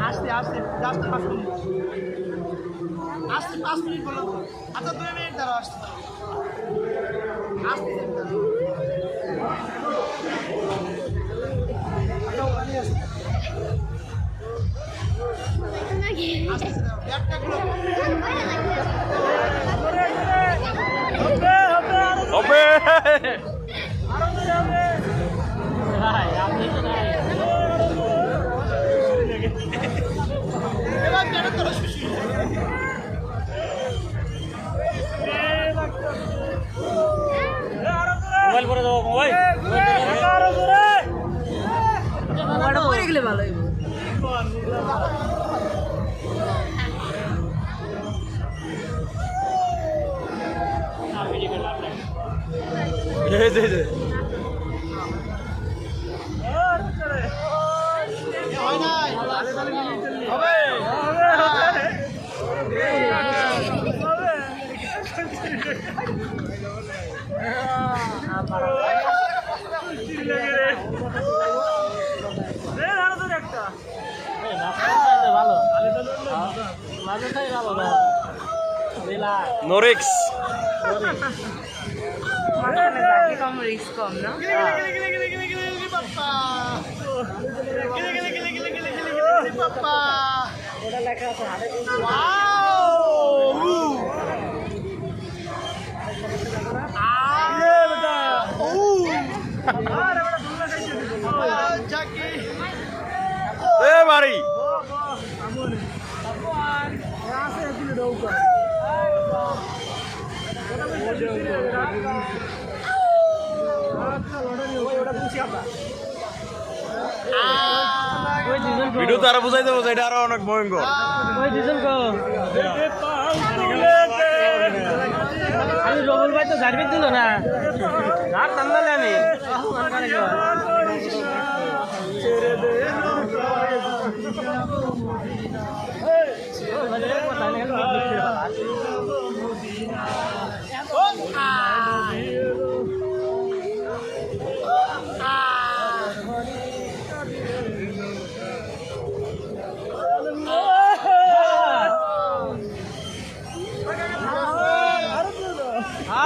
আসতে আসতে just 5 minute আসতে 5 মিনিট বললাম তো আচ্ছা 2 মিনিট দাঁড়াও আসতে আসতে হবে মোবাইল করে দেবো মোবাইল পরে গেলে ভালো হইব হয় নাই হবে নোরিক্স কম রিস্ক কম না পাপা ওটা লেখা আছে হাতে এ বাড়ি ভিডিও তারা বুঝাই দেবো এটা আরো অনেক ভয়ঙ্কর আমি রবুল ভাই তো ঝাড়বে দিল না ঝাড় টানলে আমি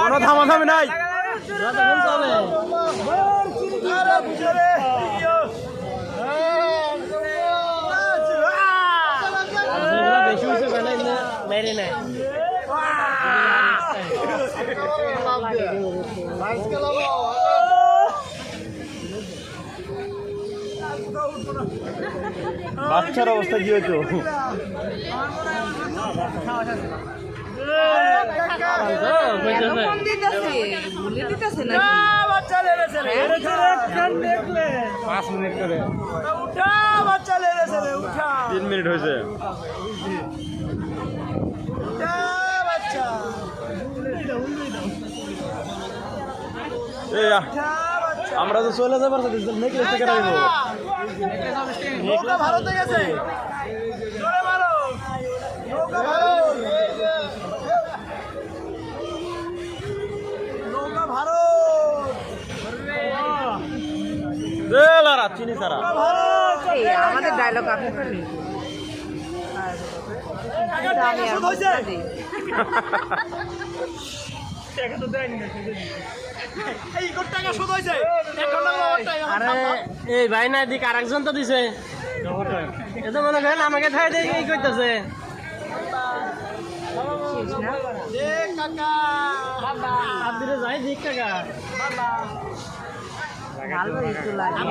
কোনো থামাথামি নাই বেশি হয়েছে বাইরে নাই বাচ্চার অবস্থা কি হয়েছে বাচ্চা লেগেছে 5 মিনিট করে উঠা বাচ্চা লেগেছে উঠা 3 মিনিট হয়েছে উঠা বাচ্চা আমরা তো চলে যাবার নেকলেস থেকে রাখবো নৌকা ভারতে গেছে জোরে মারো নৌকা ভারত নৌকা ভারত চিনি সারা আমাদের ডায়লগ আপনি করেন এই ভাই না দিক আর একজন তো দিছে এটা মনে করেন আমাকে ঠাই দিয়ে এই করতেছে আপনি যাই দিক কাকা ভালো একটু লাগে